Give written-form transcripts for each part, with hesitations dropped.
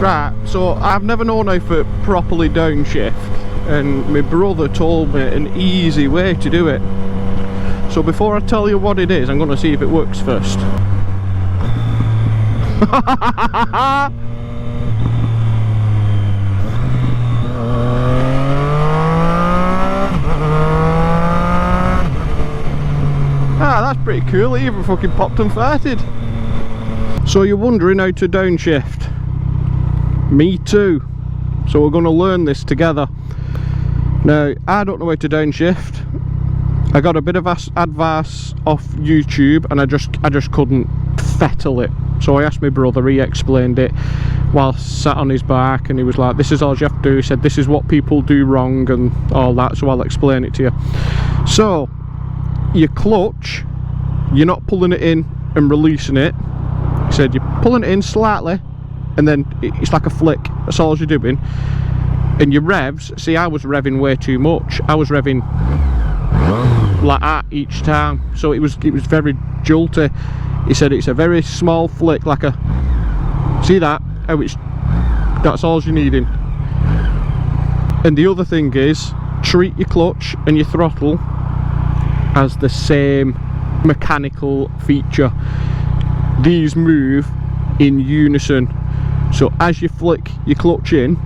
Right, so I've never known how to properly downshift, and my brother told me an easy way to do it. So before I tell you what it is, I'm going to see if it works first. Ah, that's pretty cool. It even fucking popped and farted. So you're wondering how to downshift? Me too. So we're going to learn this together. Now, I don't know how to downshift. I got a bit of advice off YouTube, and I just couldn't fettle it. So I asked my brother. He explained it while sat on his bike, and he was like, this is all you have to do. He said, this is what people do wrong and all that, so I'll explain it to you. So your clutch, you're not pulling it in and releasing it. He said you're pulling it in slightly, and then it's like a flick. That's all you're doing. And your revs, see, I was revving way too much. I was revving like that each time, so it was very jolty. He said it's a very small flick, like a, see that, how it's, that's all you're needing. And the other thing is, treat your clutch and your throttle as the same mechanical feature. These move in unison. So as you flick your clutch in,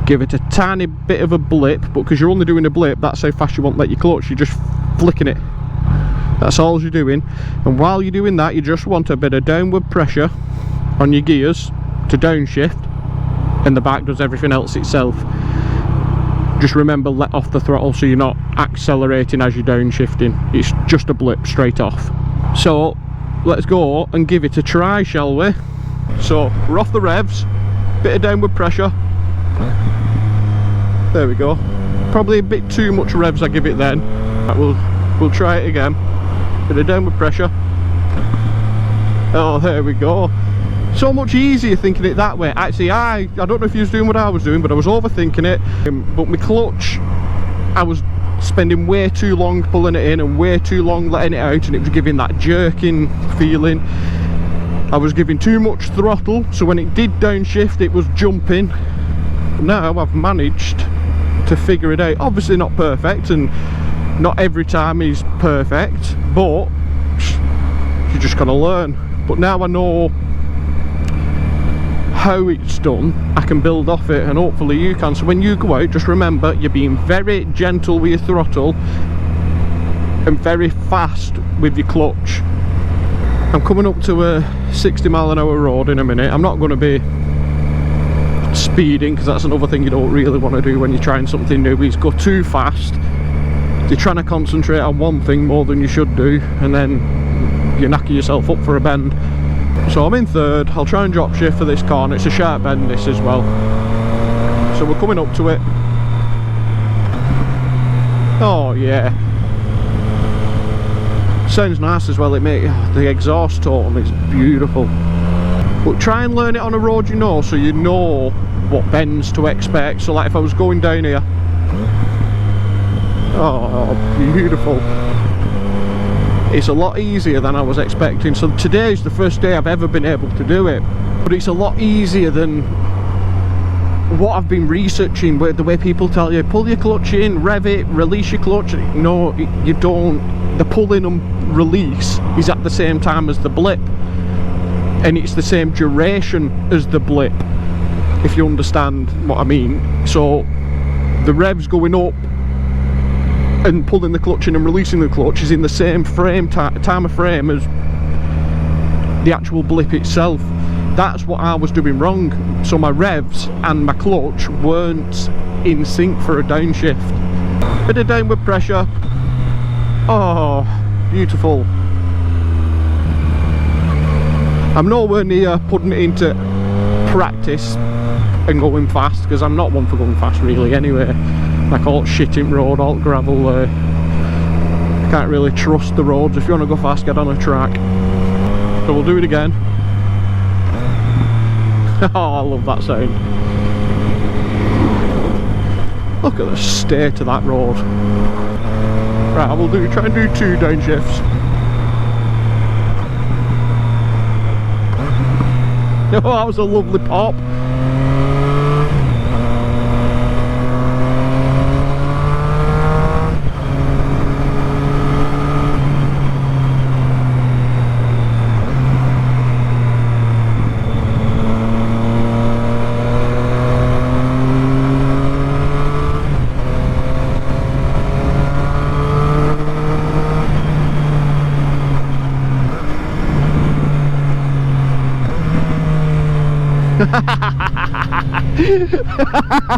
give it a tiny bit of a blip, but because you're only doing a blip, that's how fast you won't let your clutch. You're just flicking it. That's all you're doing. And while you're doing that, you just want a bit of downward pressure on your gears to downshift, and the bike does everything else itself. Just remember, let off the throttle so you're not accelerating as you're downshifting. It's just a blip straight off. So let's go and give it a try, shall we? So we're off the revs, bit of downward pressure. There we go. Probably a bit too much revs I give it then. Right, we'll try it again. Bit of downward pressure. Oh, there we go. So much easier thinking it that way. Actually, I don't know if you was doing what I was doing, but I was overthinking it. But my clutch, I was spending way too long pulling it in and way too long letting it out, and it was giving that jerking feeling. I was giving too much throttle, so when it did downshift, it was jumping. Now I've managed to figure it out. Obviously not perfect, and not every time is perfect, but you just gotta learn. But now I know how it's done, I can build off it, and hopefully you can. So when you go out, just remember, you're being very gentle with your throttle and very fast with your clutch. I'm coming up to a 60 mile an hour road in a minute. I'm not going to be speeding, because that's another thing you don't really want to do when you're trying something new, is go too fast. You're trying to concentrate on one thing more than you should do, and then you're knocking yourself up for a bend. So I'm in third. I'll try and drop shift for this corner. It's a sharp bend, this as well. So we're coming up to it. Oh yeah. Sounds nice as well. It makes the exhaust tone is beautiful. But try and learn it on a road you know, so you know what bends to expect. So like if I was going down here. Oh, beautiful. It's a lot easier than I was expecting. So today's the first day I've ever been able to do it, but it's a lot easier than what I've been researching, where the way people tell you, pull your clutch in, rev it, release your clutch. No, you don't. The pulling and release is at the same time as the blip, and it's the same duration as the blip, if you understand what I mean. So the revs going up and pulling the clutch in and releasing the clutch is in the same time of frame as the actual blip itself. That's what I was doing wrong. So my revs and my clutch weren't in sync for a downshift. Bit of downward pressure. Oh, beautiful. I'm nowhere near putting it into practice and going fast, because I'm not one for going fast really anyway. Like all shitting road, all gravel, can't really trust the roads. If you want to go fast, get on a track. So we'll do it again. Oh, I love that sound. Look at the state of that road. Right, I will try and do 2 downshifts. Oh, that was a lovely pop.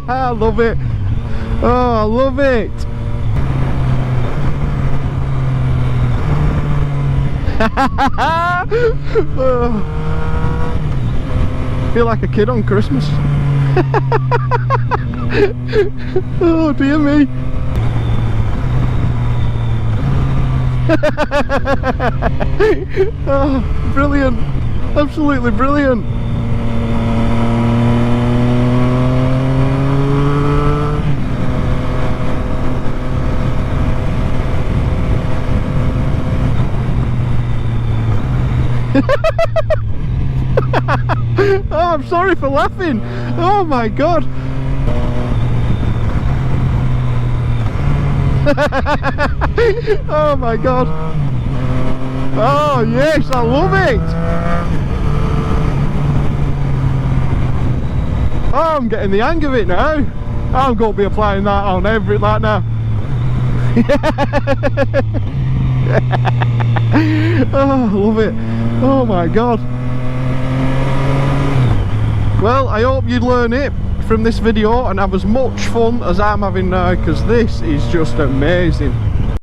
I love it. Oh, I love it. Oh, feel like a kid on Christmas. Oh dear me. Oh, brilliant, absolutely brilliant. Oh, I'm sorry for laughing. Oh my god. Oh my god. Oh yes, I love it. Oh, I'm getting the hang of it now. I'm going to be applying that on every like now. Oh, I love it. Oh my god. Well, I hope you learn it from this video and have as much fun as I'm having now, because this is just amazing.